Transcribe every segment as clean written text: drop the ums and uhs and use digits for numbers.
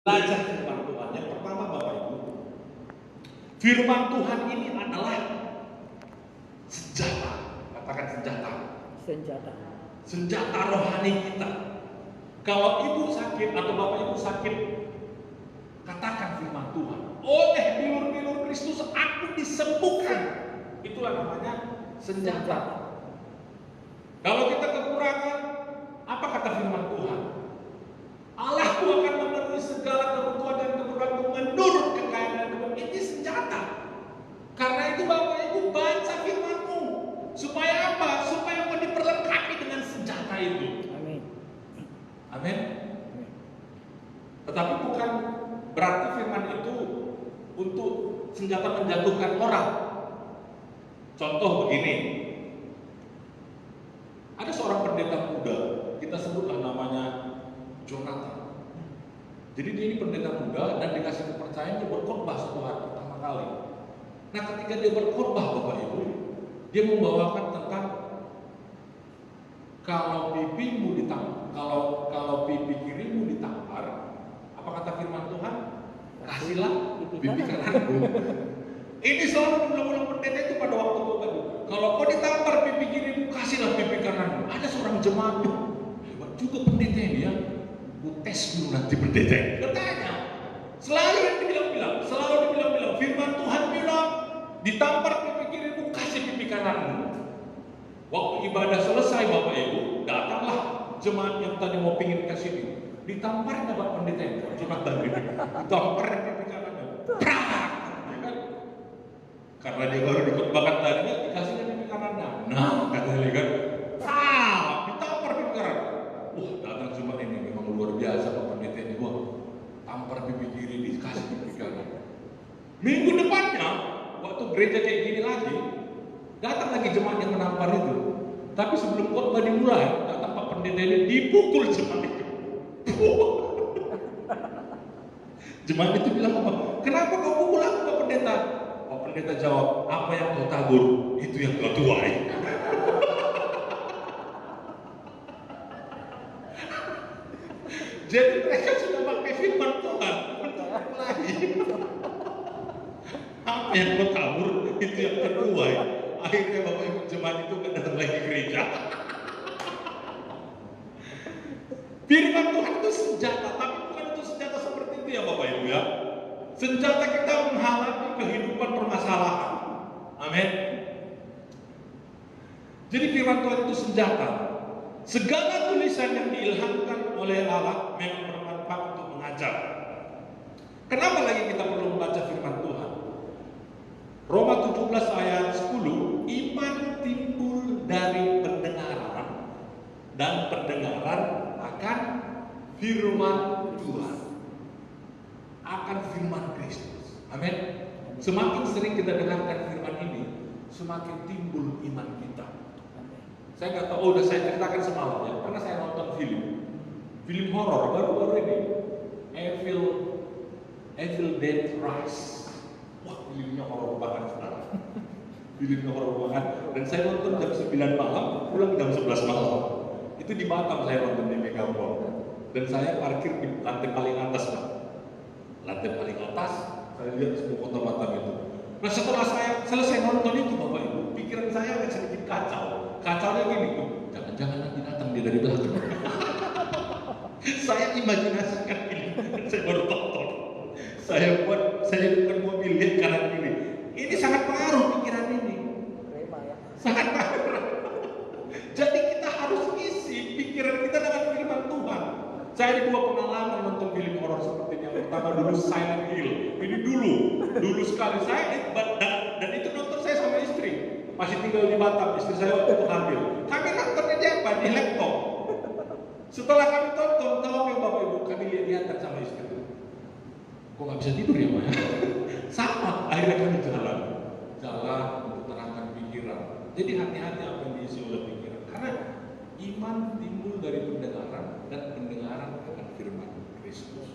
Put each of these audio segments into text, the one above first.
Belajar firman Tuhan. Yang pertama Bapak Ibu, firman Tuhan ini adalah senjata. Katakan senjata. Senjata. Senjata rohani kita. Kalau ibu sakit atau bapak ibu sakit, katakan firman Tuhan. Oleh bilur-bilur Kristus aku disembuhkan. Itulah namanya senjata. Kalau kita kekurangan, apa kata firman Tuhan? Allahku akan memenuhi segala kebutuhan dan kekuranganmu menurut kekayaan dan kemuliaan. Ini senjata. Karena itu Bapak Ibu baca firman-Mu. Supaya apa? Supaya mau diperlengkapi dengan senjata itu. Amin. Amin. Tetapi bukan berarti firman itu untuk senjata menjatuhkan orang. Contoh begini. Ada seorang pendeta muda, kita sebutlah namanya Jonathan. Jadi dia ini pendeta muda dan dikasih kepercayaan dia berkhotbah suatu hari pertama kali. Nah, ketika dia berkhotbah Bapak Ibu, dia membawakan tentang kalau pipimu ditampar, kalau pipi kirimu ditampar, apa kata firman Tuhan? Kasihlah pipi kananmu. Ini selalu diulang-ulang pendeta itu pada waktu Bapak Ibu. Kalau kau ditampar pipi kirimu, kasihlah pipi kananmu. Ada seorang jemaat, hebat juga pendeta ini ya. Gue tes dulu nanti pendeta. Bertanya, selalu yang dibilang-bilang, firman Tuhan bilang, ditampar pipi kirimu, kasih pipi kananmu. Waktu ibadah selesai Bapak Ibu, datanglah jemaat yang tadi mau pingin ke sini. Ditamparnya Bapak pendeta itu, Jonathan ini. Ditamparnya pipi kanannya. Prak! Ya kan? Karena dia baru dikotbahkan tadinya, dikasihnya pipi kanannya. Nah, katanya kan, ditampar pipi kanan. Wah, datang jemaat ini memang luar biasa Pak pendeta ini. Wah, tampar pipi kiri, dikasih pipi kanan. Minggu depannya, waktu gereja kayak gini lagi, datang lagi jemaat yang menampar itu. Tapi sebelum khotbah dimulai, datang Pak pendeta ini dipukul jemaat itu. Jemaat itu bilang apa? Kenapa kau pukul aku Pak pendeta? Pak pendeta jawab, apa yang kau tabur, itu yang kau tuai. Jadi mereka sudah pakai firman Tuhan untuk lagi. Apa yang kau tabur, itu yang kau tuai. Akhirnya Bapak Ibu jemaat itu kan datang lagi gereja. Firman Tuhan itu senjata, tapi bukan itu senjata seperti itu ya Bapak Ibu ya. Senjata kita menghadapi kehidupan permasalahan. Amin. Jadi firman Tuhan itu senjata. Segala tulisan yang diilhamkan oleh Allah memang bermanfaat untuk mengajar. Kenapa lagi kita perlu membaca firman Tuhan? Roma 17 ayat 10, iman timbul dari pendengaran dan pendengaran akan firman Tuhan. Akan firman Kristus. Amin. Semakin sering kita dengarkan firman ini, semakin timbul iman kita. Saya nggak tahu, udah saya ceritakan semalam ya, karena saya nonton film horor baru-baru ini, Evil Dead Rise. Wah, filmnya horor banget sekarang. Filmnya horor banget. Dan saya nonton jam 9 malam, pulang jam 11 malam. Itu di Batam saya nonton di Megapol. Dan saya parkir di lantai paling atas, Pak. Lantai paling atas, saya lihat semua kota Batam itu. Nah, setelah saya selesai nonton itu, Bapak Ibu, pikiran saya agak sedikit kacau. Kacaunya gini, jangan-jangan nanti datang dia dari belakang. Saya imajinasikan ini, saya baru tonton. Saya bukan mobil lihat kanan kiri. Ini sangat pengaruh pikiran ini. Sangat pengaruh. Jadi kita harus isi pikiran kita dengan firman Tuhan. Saya ada 2 pengalaman nonton film horor seperti ini. Yang pertama dulu Silent Hill. Ini dulu sekali saya dan itu nonton saya sama istri. Masih tinggal di Batam, istri saya waktu itu hamil. Kami nontonnya di apa? Di laptop. Setelah kami tonton, tahu yang Bapak Ibu, kami lihat sama istri. Kok nggak bisa tidur ya, Pak? Sama, akhirnya kami jalan untuk tenangkan pikiran. Jadi hati-hati apa yang diisi oleh pikiran. Karena iman timbul dari pendengaran dan pendengaran akan firman Kristus.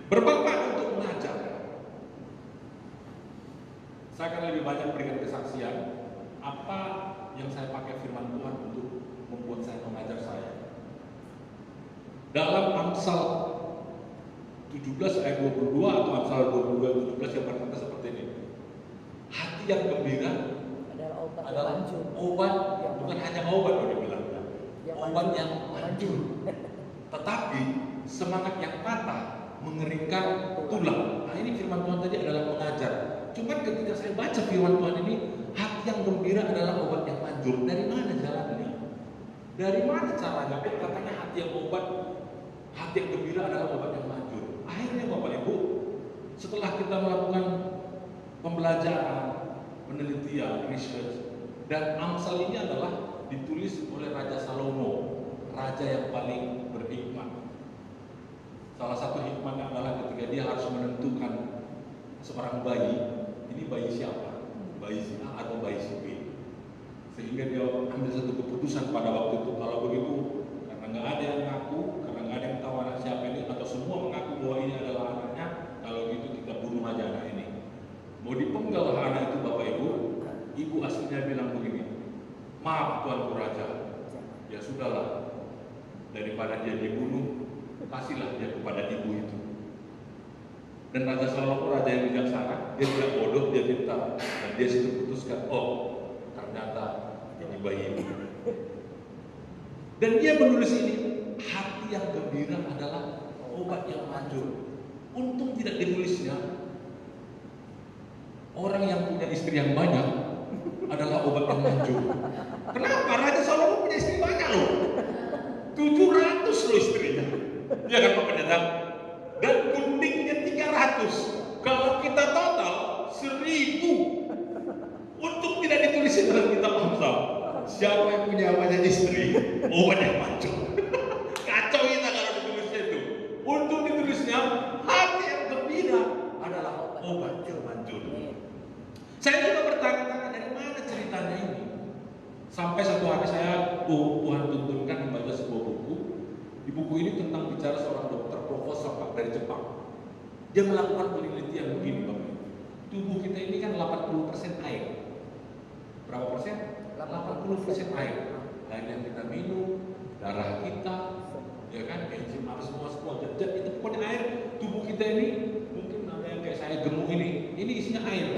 Bermanfaat untuk mengajar. Saya akan lebih banyak berikan kesaksian apa yang saya pakai firman Tuhan untuk membuat saya mengajar saya. Dalam Amsal 17 ayat 22 atau Amsal 22 17 yang berkata seperti ini. Hati yang gembira adalah obat, bukan hanya obat loh dibilangnya, obat yang manjur. Tetapi semangat yang patah mengeringkan tulang. Nah ini firman Tuhan tadi adalah mengajar. Cuman ketika saya baca firman Tuhan ini, hati yang gembira adalah obat yang manjur. Dari mana jalannya? Dari mana caranya? Katanya hati yang gembira adalah obat yang manjur. Akhirnya Bapak Ibu, setelah kita melakukan pembelajaran, penelitian, research, dan Amsal ini adalah ditulis oleh Raja Salomo, raja yang paling berhikmat. Salah satu hikmahnya adalah ketika dia harus menentukan seorang bayi, ini bayi siapa? Bayi si A atau bayi si B. Sehingga dia ambil satu keputusan pada waktu itu. Kalau begitu, karena nggak ada yang ngaku, karena nggak ada yang tahu anak siapa ini, atau semua mengaku bahwa ini adalah anaknya, kalau gitu kita bunuh aja anak ini. Mau dipenggal anak itu Bapak Ibu, ibu aslinya bilang begini, maaf Tuanku Raja, ya sudahlah, daripada dia dibunuh, kasihlah dia kepada ibu itu. Dan Raja Salomo, raja yang bijaksana, dia tidak bodoh, dia pintar, dan dia sudah putuskan, oh ternyata ini bayi ini. Dan dia menulis ini, hati yang gembira adalah obat yang manjur. Untung tidak ditulisnya, orang yang punya istri yang banyak adalah obat yang manjur. Kenapa? Raja Salomo punya istri banyak loh, 700 loh istrinya. Dia kan Pak Pendeta. Dan guntingnya 300. Kalau kita total 1000. Untung tidak ditulis dalam kitab Amsal. Siapa yang punya banyak istri, obat yang manjur. Kacau kita kalau ditulisnya itu. Untung ditulisnya hati yang gembira adalah obat yang manjur. Saya juga bertanya-tanya dari mana ceritanya ini. Sampai satu hari saya Tuhan tuntunkan membaca sebuah buku. Di buku ini tentang bicara seorang dokter profesor Pak dari Jepang. Dia melakukan penelitian begini Bapak. Tubuh kita ini kan 80% air. Berapa persen? 80% air. Air yang kita minum, darah kita, ya kan, enzim apa semua zat itu pokoknya air. Tubuh kita ini mungkin ada yang kayak saya gemuk ini isinya air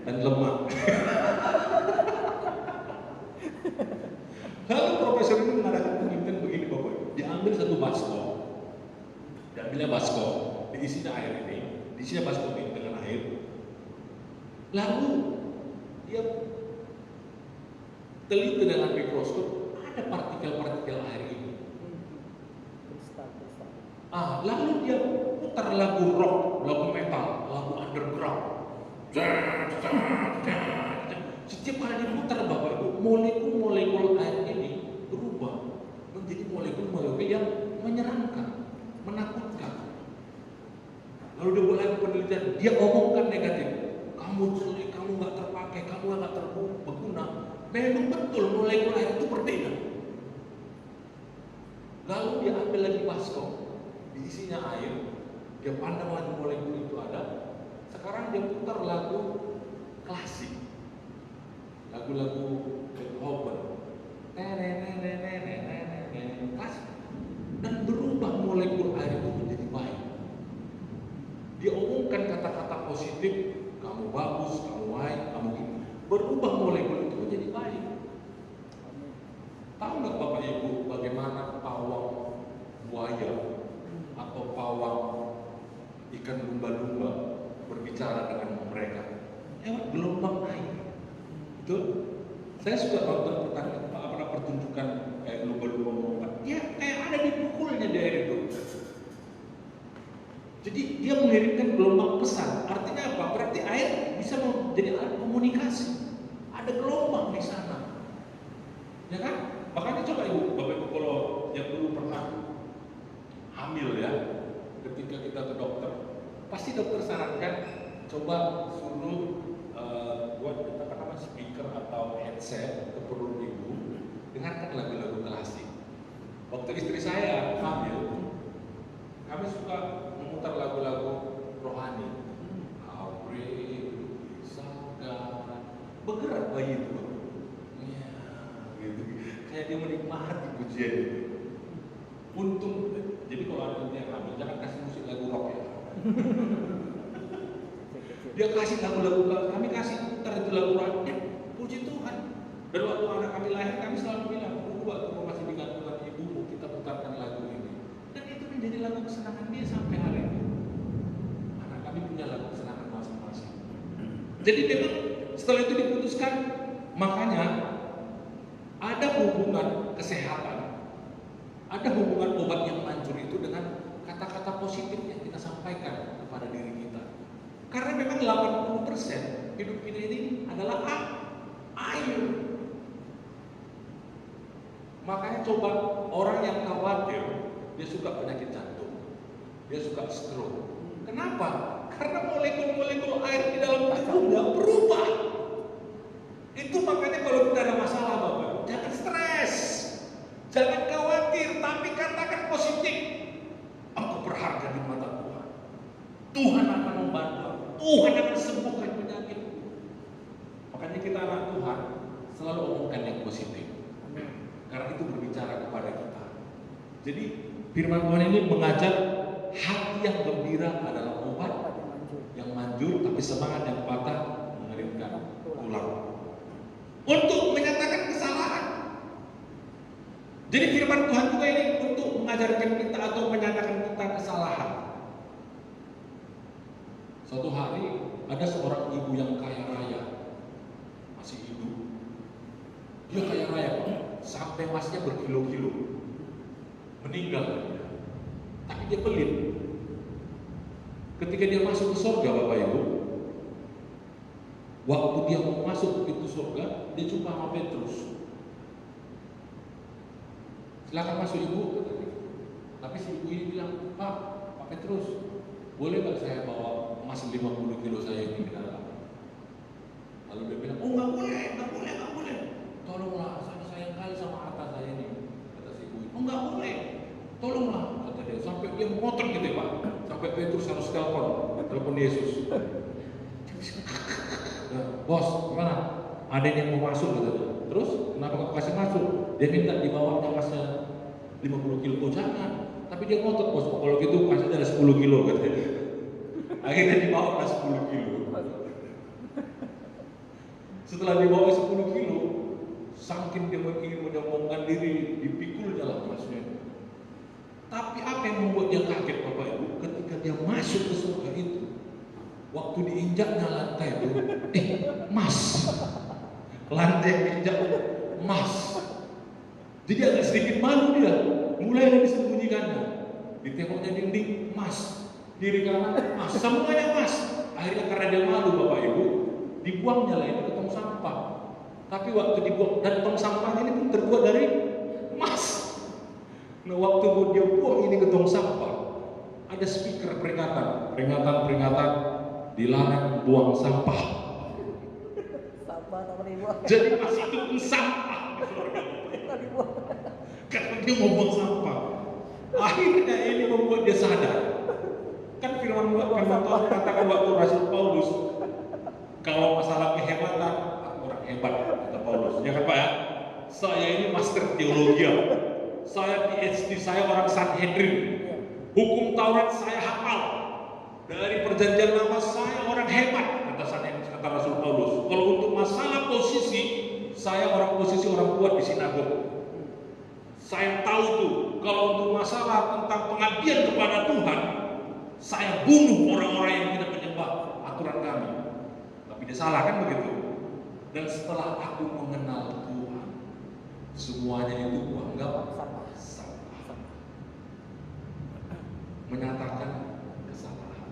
dan lemak. Lalu profesor ini mengadakan penelitian begini Bapak. Diambil satu baskom, diambilnya baskom, diisinya air ini, diisinya baskom ini dengan air. Lalu dia teliti dengan mikroskop, ada partikel-partikel air ini. Lalu dia putar lagu rock, lagu metal, lagu underground. Setiap kali diputar Bapak Ibu, molekul-molekul air ini berubah menjadi molekul-molekul yang menyeramkan, menakutkan. Lalu dia mulai penelitian, dia omongkan negatif. Kamu jelek, kamu nggak terpakai, kamu nggak berguna. Memang betul molekul air itu berbeda. Lalu dia ambil lagi baskom, diisinya air, dia pandang lagi molekul itu ada. Sekarang dia putar lagu klasik, lagu-lagu Beethoven, klasik, dan berubah molekul air itu menjadi baik. Dia omongkan kata-kata positif, kamu bagus, kamu baik, kamu ini. Berubah molekul itu menjadi baik. Tahu nggak Bapak Ibu bagaimana pawang buaya atau pawang ikan lumba-lumba berbicara dengan mereka lewat gelombang air? Betul? Saya suka nonton pertunjukan kayak lumba-lumba melompat. Ya kayak ada dipukulnya di air itu. Jadi dia mengirimkan gelombang pesan. Artinya apa? Berarti air bisa menjadi alat komunikasi. Ada gelombang di sana. Ya kan? Makanya coba Ibu, Bapak Ibu kalau yang dulu pernah hamil ya, ketika kita ke dokter, pasti dokter sarankan coba suruh buat kita apa speaker atau headset ke perut ibu, dengarkan lagu-lagu klasik. Waktu istri saya hamil, kami suka memutar lagu-lagu rohani. Aure, Saga, bergerak bayi itu, ya, gitu. Kayak dia menikmati pujian itu. Untung, jadi kalau ada yang hamil jangan kasih musik lagu rock Dia kasih lagu-lagu, kami kasih putar itu lagu rakyat, puji Tuhan. Dan waktu anak kami lahir, kami selalu bilang, waktu kau masih di kandungan ibumu, kita putarkan lagu ini. Dan itu menjadi lagu kesenangan dia sampai hari ini. Anak kami punya lagu kesenangan masing-masing. Jadi memang setelah itu diputuskan, makanya ada hubungan kesehatan, ada hubungan obat yang manjur itu dengan kata-kata positif yang kita sampaikan kepada diri kita. Karena memang 80% hidup kita ini adalah air. Makanya coba orang yang khawatir, dia suka penyakit jantung, dia suka stroke. Kenapa? Karena molekul-molekul air di dalam tubuhnya berubah. Itu makanya kalau kita ada masalah, Bapak, jangan stres, jangan khawatir, tapi katakan positif. Engkau berharga di mata Tuhan. Tuhan akan membantu, Tuhan akan sembuhkan penyakit. Makanya kita anak Tuhan selalu omongkan yang positif. Karena itu berbicara kepada kita. Jadi firman Tuhan ini mengajar hati yang gembira adalah obat yang manjur, tapi semangat yang patah mengeringkan tulang. Untuk menyatakan kesalahan. Jadi firman Tuhan juga ini untuk mengajarkan kita atau menyatakan kita kesalahan. Suatu hari ada seorang ibu yang kaya raya, masih hidup. Dia kaya raya, sampai masnya berkilo-kilo, meninggal. Tapi dia pelit. Ketika dia masuk ke surga, Bapak Ibu, waktu dia mau masuk pintu surga, dia jumpa sama Petrus. Silakan masuk ibu, katanya. Tapi si ibu ini bilang, Pak Petrus, boleh nggak saya bawa emas 50 kilo saya ini ke dalam? Lalu dia bilang, oh nggak boleh. Tolonglah, saya sayang kali sama harta saya ini, kata si ibu. Oh nggak boleh, tolonglah, kata dia. Sampai dia memotong gitu ya Pak, sampai Petrus harus telepon Yesus. Bos, gimana? Ada yang mau masuk katanya. Terus kenapa kau kasih masuk? Dia minta dibawa emasnya 50 kilo. Oh jangan. Tapi dia ngotot, bos. Kalau gitu kasih ada 10 kilo katanya. Akhirnya dibawa 10 kilo. Setelah dibawa 10 kilo, saking dia ingin menyombongkan diri, dipikulnya lah emasnya. Tapi apa yang membuat dia kaget, Bapak Ibu? Ketika dia masuk ke surga itu, waktu diinjaknya lantai itu, emas. Lantai yang diinjak emas. Jadi agak sedikit malu dia. Mulai disembunyikannya. Ditengoknya dinding emas, kiri kanan emas, semuanya emas. Akhirnya karena dia malu, Bapak Ibu, dibuangnya lah ini ke tong sampah. Tapi waktu dibuang, dan tong sampahnya ini pun terbuat dari emas. Nah waktu dia buang ini ke tong sampah, ada speaker peringatan, dilarang buang sampah. Jadi pas itu pun sampah karena dia mau buang sampah. Akhirnya ini membuat dia sadar. Kan firman Tuhan katakan waktu Rasul Paulus, kalau masalah kehebatan, aku orang hebat, kata Paulus. Ya kan Pak ya? Saya ini master teologi. Saya PhD, saya orang Sanhedrin. Hukum Taurat saya hafal. Dari perjanjian lama saya orang hebat, kata Rasul Paulus. Kalau untuk masalah posisi, saya orang kuat di sinagog. Saya tahu tuh, kalau untuk masalah tentang pengabdian kepada Tuhan, saya bunuh orang-orang yang tidak menyembah aturan kami. Tapi dia salah kan begitu. Dan setelah aku mengenal Tuhan, semuanya itu kuanggap salah. Menyatakan kesalahan.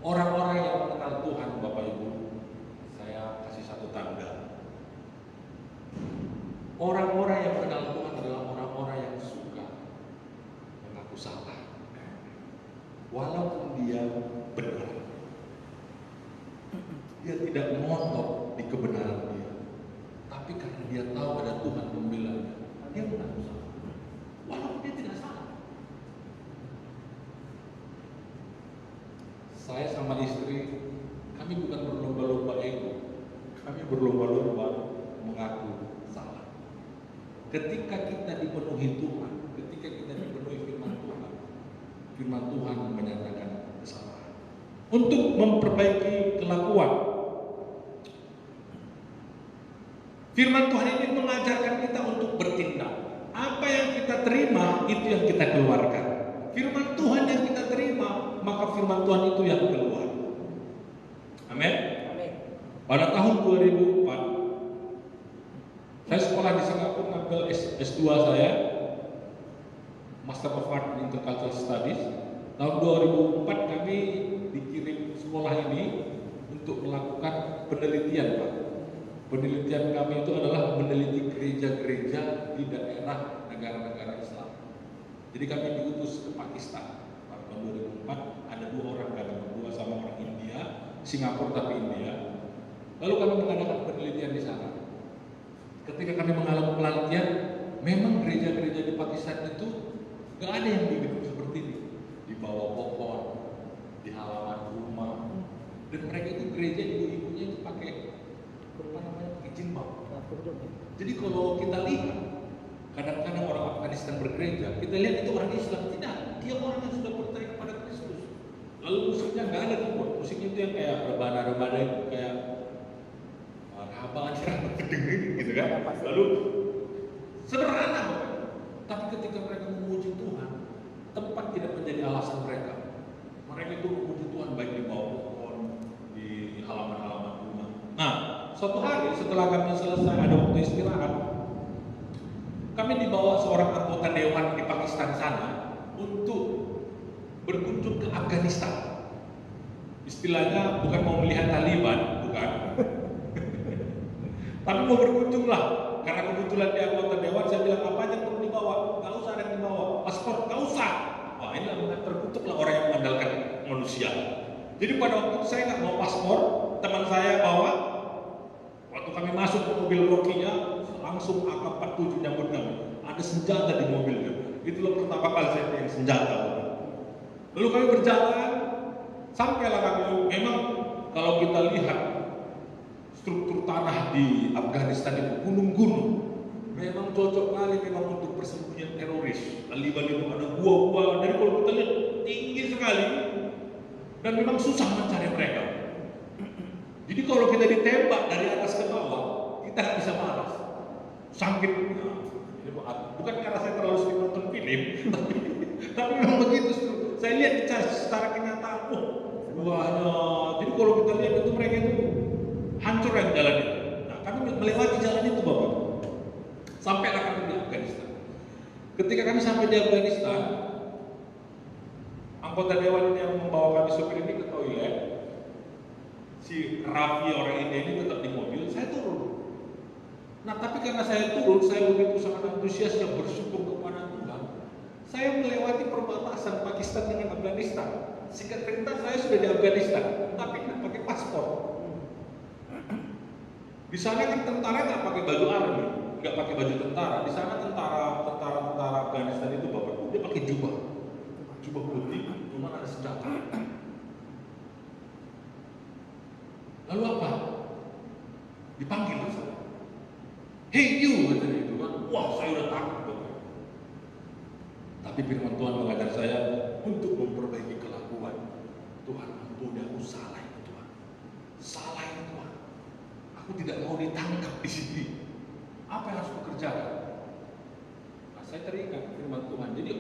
Orang-orang yang mengenal Tuhan, Bapak Ibu, saya kasih satu tanda. Orang-orang yang mengenal Tuhan adalah orang-orang yang suka mengaku salah, walaupun dia benar. Dia tidak ngotot di kebenaran dia, tapi karena dia tahu ada Tuhan pembelanya, dia mengaku salah, walaupun dia tidak salah. Saya sama istri, kami bukan berlomba-lomba ego, kami berlomba-lomba mengaku salah. Ketika kita dipenuhi Tuhan, ketika kita dipenuhi firman Tuhan, memperbaiki kelakuan. Firman Tuhan ini mengajarkan kita untuk bertindak. Apa yang kita terima, itu yang kita keluarkan. Firman Tuhan yang kita terima, maka firman Tuhan itu yang keluar. Amin. Pada tahun 2004, saya sekolah di Singapura, ngambil S2 saya, Master of Art in Intercultural Studies. Tahun 2004 kami dikirim sekolah ini untuk melakukan penelitian, Pak. Penelitian kami itu adalah meneliti gereja-gereja di daerah negara-negara Islam. Jadi kami diutus ke Pakistan. Pada tahun 2004 ada 2 orang, kami berdua sama orang India, Singapura tapi India. Lalu kami mengadakan penelitian di sana. Ketika kami mengalami penelitian, memang gereja-gereja di Pakistan itu gak ada yang di gedung seperti ini, di bawah pohon, di halaman rumah. Dan mereka itu gereja ibu-ibunya itu pakai jilbab. Jadi kalau kita lihat, kadang-kadang orang Afghanistan bergereja, kita lihat itu orang Islam, tidak, dia orang yang sudah percaya kepada Kristus. Lalu musiknya nggak ada keyboard, musiknya itu yang kayak rebana-rebana itu, kayak rabangan gitu kan. Lalu sederhana, tapi ketika mereka memuji Tuhan, tempat tidak menjadi alasan mereka. Mereka itu memuji Tuhan baik di bawah pohon, di halaman-halaman rumah. Nah, suatu hari setelah kami selesai ada waktu istirahat, kami dibawa seorang anggota dewan di Pakistan sana untuk berkunjung ke Afghanistan. Istilahnya bukan mau melihat Taliban, bukan. Tapi mau berkunjung lah. Karena kebetulan dia anggota dewan, saya bilang apa aja perlu dibawa? Gak usah ada yang dibawa. Paspor, gak usah. Wah, inilah terkutuklah orang yang mengandalkan manusia. Jadi pada waktu itu saya nggak mau paspor, teman saya bawa. Waktu kami masuk ke mobil rokinya, langsung AK-47 nyambut kami. Ada senjata di mobilnya. Itulah pertama kali saya pegang senjata. Lalu kami berjalan, sampailah kami. Memang kalau kita lihat struktur tanah di Afghanistan itu gunung-gunung, memang cocok kali memang untuk persembunyian teroris. Taliban itu ada gua-gua, dari kalau kita lihat tinggi sekali, dan memang susah mencari mereka. Jadi kalau kita ditembak dari atas ke bawah, kita nggak bisa balas. Sakit. Bukan karena saya terlalu sering nonton film, tapi memang begitu. Saya lihat secara kenyataan, buahnya. Jadi kalau kita lihat itu mereka itu hancur yang jalan itu. Nah, kami melewati jalan itu, Bapak. Sampailah kami di Afghanistan. Ketika kami sampai di Afghanistan, anggota dewan ini yang membawa kami supir ini ke toilet. Si Raffi orang India ini tetap di mobil, saya turun. Nah, tapi karena saya turun, saya begitu sangat antusias dan bersyukur kepada Tuhan. Saya melewati perbatasan Pakistan dengan Afghanistan. Singkat cerita, saya sudah di Afghanistan, tapi nggak pakai paspor. Di sana kan tentara nggak pakai baju army, nggak pakai baju tentara. Di sana tentara Afghanistan itu bapak, dia pakai jubah putih, cuma ada senjata. Lalu apa? Dipanggil saya. Hey you, katanya itu kan. Wah, saya udah takut. Tapi firman Tuhan mengajar saya untuk memperbaiki kelakuan. Tuhan, ampuni aku salah itu Tuhan. Salah itu Tuhan. Aku tidak mau ditangkap di sini. Apa yang harus aku kerjakan? Nah, saya teringat firman Tuhan. Jadi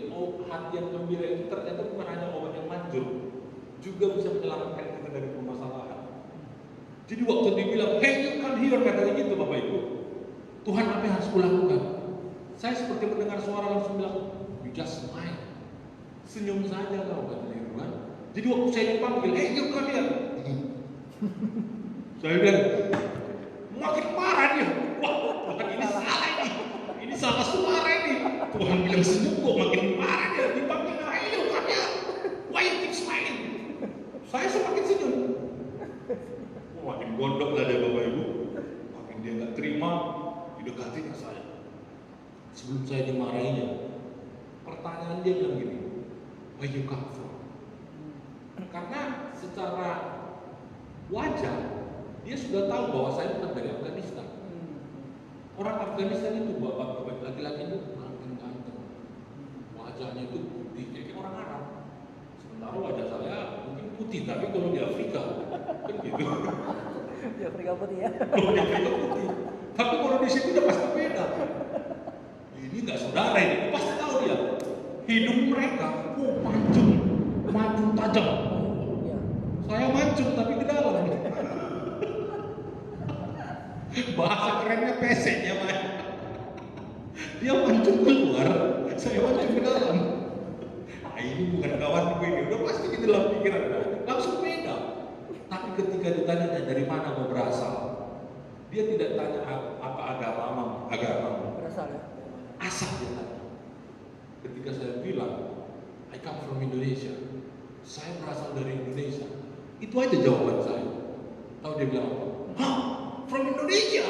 hati yang gembira itu ternyata bukan hanya obat yang manjur, juga bisa menyelamatkan kita dari permasalahan. Jadi waktu dia bilang, hey you come here, katanya gitu Bapak Ibu. Tuhan, apa yang harus kulakukan? Saya seperti mendengar suara langsung bilang, you just smile. Senyum saja kau, katanya Tuhan. Jadi waktu saya dipanggil, hey you come here. Saya bilang, makin marah dia. Wah, Tuhan ini salah ini. Ini salah suara ini. Tuhan bilang senyum kok makin marah dia. Dipanggil, hey you come here. Why you keep smiling? Saya semakin senyum. Makin gondok lah dia Bapak Ibu. Makin dia nggak terima, didekati ke saya. Sebelum saya dimarahinya, pertanyaan dia bilang gini, where you come from? Karena secara wajah dia sudah tahu bahwa saya bukan dari Afghanistan. Orang Afghanistan itu bapak-bapak laki-laki itu ganteng, wajahnya itu putih kayak orang Arab. Sementara wajah saya mungkin putih, tapi kalau di Afrika kan gitu. Di Afrika putih ya. Kalau di Afrika putih, tapi kalau di sini udah pasti beda. Ini nggak saudara ini, pasti tahu dia. Hidung mereka, mancung tajam. Iya. Saya mancung tapi ke dalam. Bahasa kerennya pesek ya, Pak. Dia mancung keluar, saya mancung ke dalam. Nah, ini bukan kawan gue ini, udah pasti di dalam pikiran, langsung beda. Tapi ketika ditanya dari mana mau berasal, dia tidak tanya apa agama. Berasal ya. Asal dia tanya. Ketika saya bilang, I come from Indonesia, saya berasal dari Indonesia, itu aja jawaban saya. Tahu dia bilang apa? Hah? From Indonesia?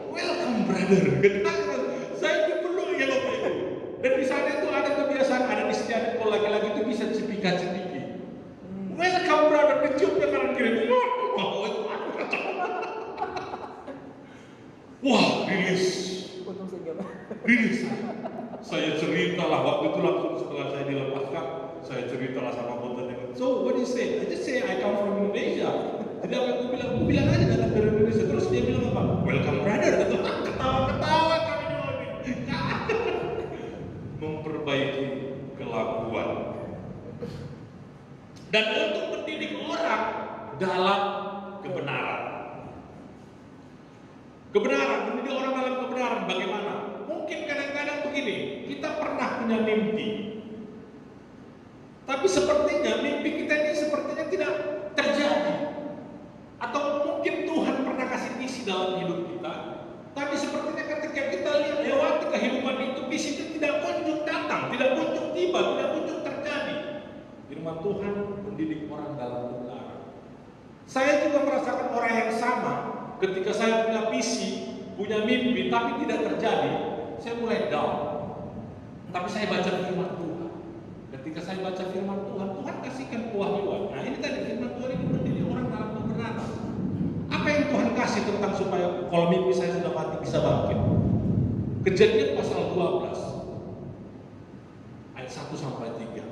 Welcome brother. Saya dipeluk ya Bapak Ibu. Dan di sana itu ada kebiasaan, ada di setiap kalau laki-laki itu bisa cipika-cipiki. Welcome brother, dicium ke kanan kiri. Wah, rilis. Untung senyum. Rilis. Saya ceritalah waktu itu langsung setelah saya dilepaskan, saya ceritalah sama konten. So what do you say? I just say I come from Indonesia. Jadi apa yang gue bilang aja datang dari Indonesia. Terus dia bilang apa? Welcome brother. Ketawa kami ini. Memperbaiki kelakuan. Dan untuk mendidik orang dalam kebenaran. Kebenaran, mendidik orang dalam kebenaran bagaimana? Mungkin kadang-kadang begini, kita pernah punya mimpi. Tapi sepertinya mimpi kita ini sepertinya tidak terjadi. Atau mungkin Tuhan pernah kasih misi dalam hidup kita, tapi sepertinya ketika kita lewati kehidupan itu, misi itu tidak kunjung datang, tidak kunjung tiba, tidak kunjung terjadi. Firman Tuhan mendidik orang dalam kebenaran. Saya juga merasakan orang yang sama. Ketika saya punya visi, punya mimpi, tapi tidak terjadi, saya mulai down. Tapi saya baca firman Tuhan. Ketika saya baca firman Tuhan, Tuhan kasihkan kewahyuan. Nah ini tadi firman Tuhan ini mendidik orang dalam kebenaran. Apa yang Tuhan kasih tentang supaya kalau mimpi saya sudah mati bisa bangkit? Kejadian pasal 12 ayat 1 sampai 3.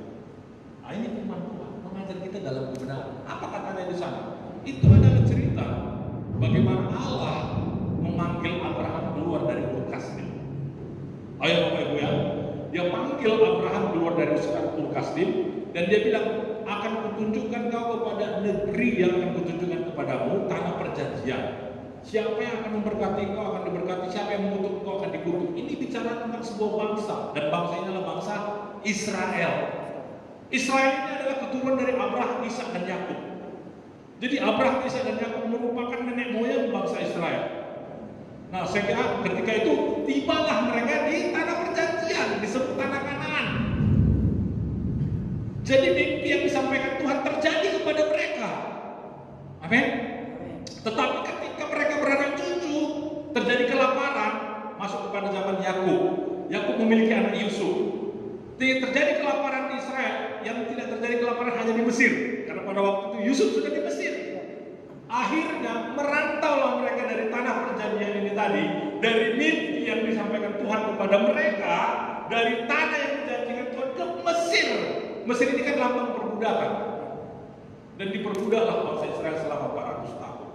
Nah ini firman Tuhan mengajar kita dalam kebenaran. Apa katanya di sana? Itu adalah cerita bagaimana Allah memanggil Abraham keluar dari Ur Kasdim. Ayo Bapak Ibu ya, dia panggil Abraham keluar dari Ur Kasdim dan dia bilang, akan kutunjukkan kau kepada negeri yang akan kutunjukkan kepadamu, tanah perjanjian. Siapa yang akan memberkati kau akan diberkati, siapa yang mengutuk kau akan dikutuk. Ini bicara tentang sebuah bangsa, dan bangsa ini adalah bangsa Israel. Israel ini adalah keturunan dari Abraham, Ishak dan Yakub. Jadi Abraham, Ishak dan Yakub merupakan nenek moyang bangsa Israel. Nah, saya kira ketika itu tibalah mereka di tanah perjanjian, disebut tanah Kanaan. Jadi mimpi yang disampaikan Tuhan terjadi kepada mereka. Amin. Tetapi ketika mereka beranak cucu, terjadi kelaparan, masuk kepada zaman Yakub. Yakub memiliki anak Yusuf. Terjadi kelaparan di Israel, yang tidak terjadi kelaparan hanya di Mesir. Karena pada waktu itu Yusuf sudah di Mesir. Akhirnya merantaulah mereka dari tanah perjanjian ini tadi, dari mimpi yang disampaikan Tuhan kepada mereka, dari tanah yang dijanjikan Tuhan ke Mesir. Mesir ini kan lambang perbudakan. Dan diperbudaklah bangsa Israel selama 400 tahun.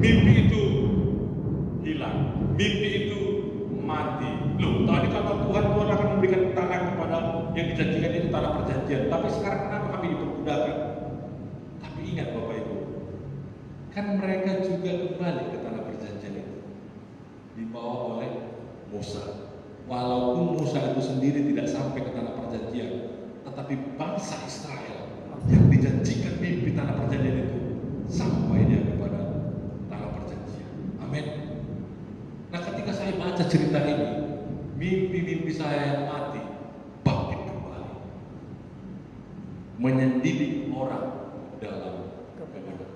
Mimpi itu hilang. Mimpi itu mati. Loh, tadi kata Tuhan akan memberikan tanah kepada yang dijanjikan itu tanah perjanjian. Tapi sekarang kenapa kami diperbudakan? Tapi ingat Bapak Ibu, kan mereka juga kembali ke tanah perjanjian itu, dibawa oleh Musa. Walaupun Musa itu sendiri tidak sampai ke tanah perjanjian, tetapi bangsa Israel yang dijanjikan mimpi tanah perjanjian itu sampai dia kepada tanah perjanjian. Amin. Nah, ketika saya baca cerita ini, mimpi-mimpi saya yang mati bangkit kembali, mendidik orang dalam kebenaran.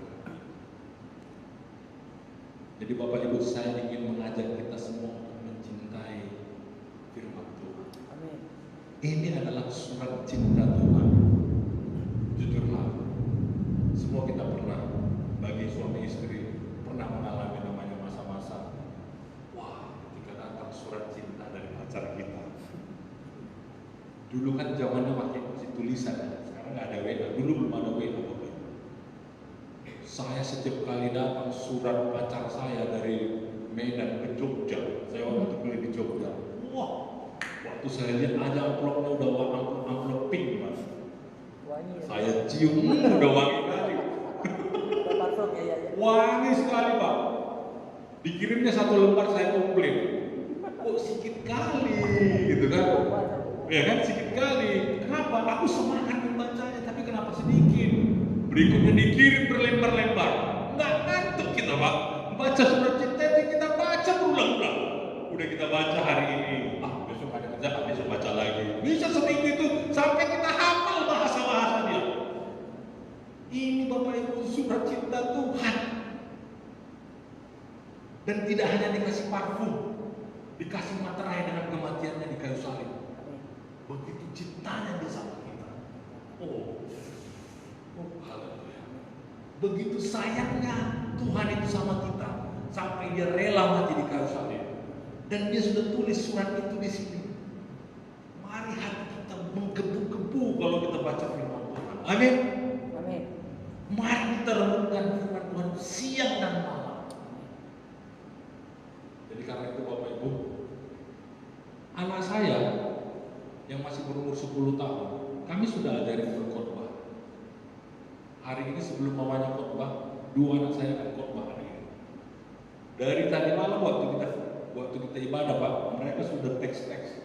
Jadi Bapak Ibu, saya ingin mengajak kita semua untuk mencintai firman Tuhan. Amin. Ini adalah surat cinta Tuhan. Jujurlah, semua kita pernah, bagi suami istri, pernah mengalami namanya masa-masa, wah, ketika datang surat cinta dari pacar kita, Dulu kan zamannya pakai masih tulisan, sekarang nggak ada WA. Dulu belum ada WA. Saya setiap kali datang surat pacar saya dari Medan ke Jogja, saya waktu itu beli di Jogja. Wah, waktu saya lihat aja amplopnya udah amplop pink, Mas. Wangi ya. Saya cium, udah wangi kali. Udah parfum ya. Wangi sekali, Pak. Dikirimnya 1 lembar, saya komplain. Kok sedikit kali, gitu kan? Ya kan, sedikit kali. Kenapa? Aku semangat membacanya, tapi kenapa sedikit? Berikutnya dikirim berlembar-lembar. Nggak ngantuk kita, Pak. Baca surat cinta itu kita baca berulang-ulang. Udah kita baca hari ini, besok ada kerjaan, besok baca lagi. Bisa seminggu itu sampai kita hafal bahasa-bahasa dia. Ini Bapak Ibu surat cinta Tuhan. Dan tidak hanya dikasih parfum, dikasih materai dengan kematiannya di kayu salib. Begitu cintanya dia sama kita. Oh, haleluya. Begitu sayangnya Tuhan itu sama kita, sampai dia rela mati di kayu salib. Dan dia sudah tulis surat itu di sini. Mari hati kita menggebu-gebu kalau kita baca firman Tuhan. Amin. Amin. Mari kita renungkan firman Tuhan siang dan malam. Jadi karena itu Bapak Ibu, anak saya yang masih berumur 10 tahun, kami sudah ajarin berkhotbah. Hari ini sebelum mamanya khotbah, 2 anak saya akan khotbah hari ini. Dari tadi malam waktu kita ibadah, Pak, mereka sudah teks-teks.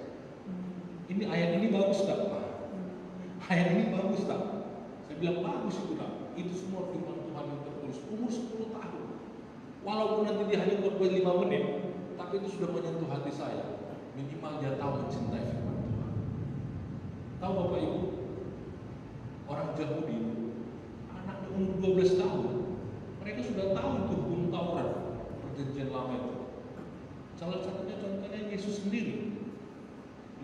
Ini ayat ini bagus tak, Pak? Ayat ini bagus tak? Saya bilang bagus itu tak. Itu semua firman Tuhan yang tertulis umur 10 tahun. Walaupun nanti dia hanya khotbah 5 menit, tapi itu sudah menyentuh hati saya. Minimal dia tahu mencintai firman Tuhan. Tahu Bapak Ibu, orang Yahudi, anaknya umur 12 tahun, mereka sudah tahu itu hukum Taurat, perjanjian lama itu. Salah satunya contohnya Yesus sendiri.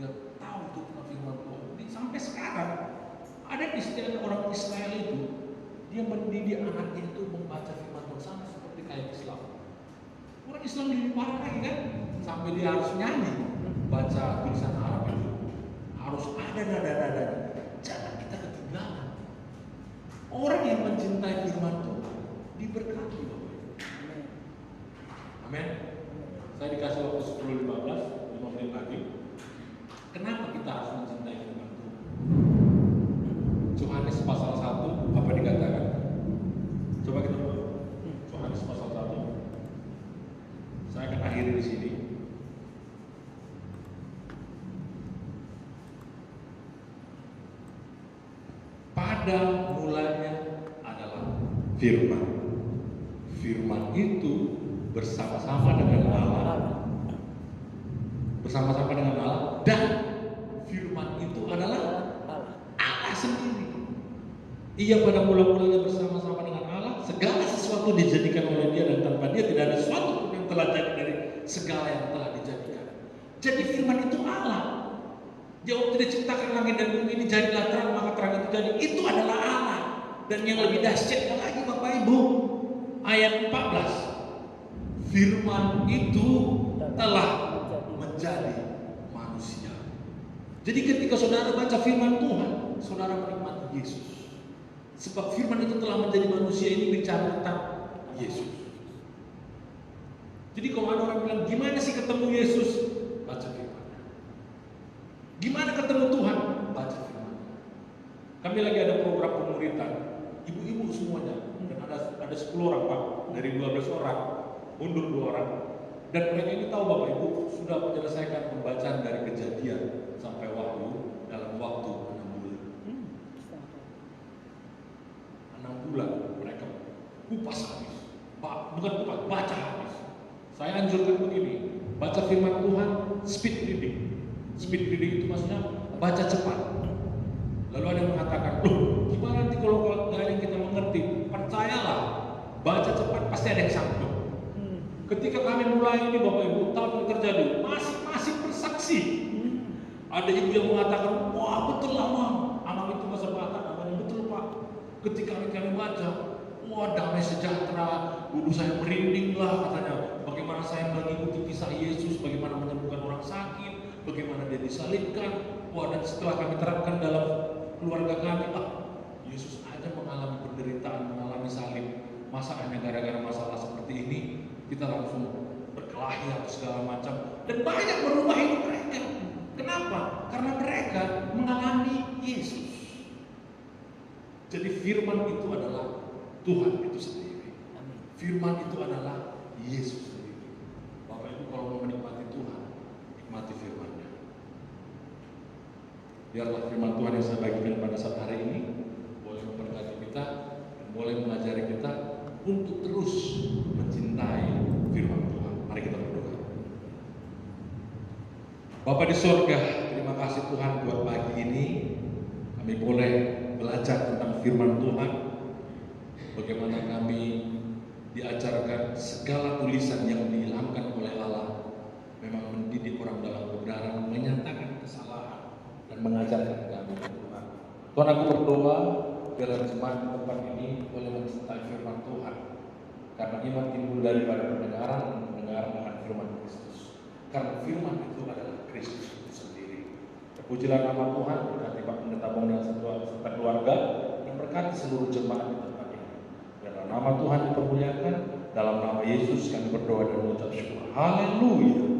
Dia tahu itu tentang firman Tuhan. Sampai sekarang, ada istilah orang Israel itu, dia mendidik anaknya itu membaca firman Tuhan sama seperti kayak Islam. Orang Islam lebih parah lagi kan, sampai dia harus nyanyi baca tulisan Arab itu, harus ada nada-nada. Jangan kita ketinggalan. Orang yang mencintai firman Tuhan diberkati, Bapak Ibu. Amin. Saya dikasih waktu 10-15 menit lagi. Kenapa kita harus mencintai firman Tuhan? Yohanes pasal 1 apa dikatakan? Coba kita buat. Yohanes pasal 1. Saya akan akhiri di sini. Pada mulanya adalah firman. Firman itu bersama-sama dengan Allah. Bersama-sama dengan Allah, dan firman itu adalah Allah sendiri. Ia pada mula-mulanya bersama-sama dengan Allah. Segala sesuatu dijadikan oleh Dia, dan tanpa Dia tidak ada sesuatu pun yang telah jadi dari segala yang telah dijadikan. Jadi firman itu Allah. Dia waktu diciptakan langit dan bumi ini jadilah terang, maka terang itu jadi. Itu adalah Allah. Dan yang lebih dahsyatnya lagi Bapak Ibu, ayat 14. Firman itu telah menjadi manusia. Jadi ketika saudara baca firman Tuhan, saudara menikmati Yesus. Sebab firman itu telah menjadi manusia, ini bicara tentang Yesus. Jadi kalau ada orang bilang, gimana sih ketemu Yesus? Baca firman. Gimana ketemu Tuhan? Baca firman. Kami lagi ada program pemuritan, ibu-ibu semuanya, dan ada 10 orang Pak, dari 12 orang, mundur 2 orang. Dan mereka ini tahu Bapak Ibu sudah menyelesaikan pembacaan dari Kejadian sampai Wahyu dalam waktu 6 bulan. 6 bulan mereka kupas habis. Bukan kupas, baca habis. Saya anjurkan begini, baca firman Tuhan, speed reading. Speed reading itu maksudnya baca cepat. Lalu ada yang mengatakan, loh gimana nanti kalau nggak ada yang kita mengerti? Percayalah, baca cepat pasti ada yang sanggup. Ketika kami mulai ini Bapak Ibu, tahu yang terjadi, masih bersaksi. Ada ibu yang mengatakan, wah betul lah Mam. Amang itu masa Batak, namanya betul Pak. Ketika kami baca, wah damai sejahtera. Dulu saya merinding lah katanya. Bagaimana saya mengikuti kisah Yesus, bagaimana menyembuhkan orang sakit, bagaimana dia disalibkan. Wah, dan setelah kami terapkan dalam keluarga kami, Yesus aja mengalami penderitaan, mengalami salib. Masa hanya gara-gara masalah seperti ini kita langsung berkelahi atau segala macam, dan banyak merubah hidup mereka. Kenapa? Karena mereka mengalami Yesus. Jadi firman itu adalah Tuhan itu sendiri. Firman itu adalah Yesus sendiri. Bapak Ibu kalau mau menikmati Tuhan, nikmati firman-Nya. Biarlah firman Tuhan yang saya bagikan pada saat hari ini boleh memberkati kita dan boleh mengajari kita untuk terus mencintai firman Tuhan. Mari kita berdoa. Bapa di surga, terima kasih Tuhan buat pagi ini kami boleh belajar tentang firman Tuhan. Bagaimana kami diajarkan segala tulisan yang dihilangkan oleh Allah memang mendidik orang dalam kebenaran, menyatakan kesalahan dan mengajarkan kami Tuhan. Tuhan, aku berdoa biar jemaat di tempat ini boleh mencintai firman Tuhan, karena iman timbul daripada pendengaran akan firman Kristus. Karena firman itu adalah Kristus itu sendiri. Terpujilah nama Tuhan, berkati Pak Pendeta Bong dan serta keluarga, dan berkati seluruh jemaat di tempat ini. Biarlah nama Tuhan dipermuliakan. Dalam nama Yesus kami berdoa dan mengucap syukur. Haleluya.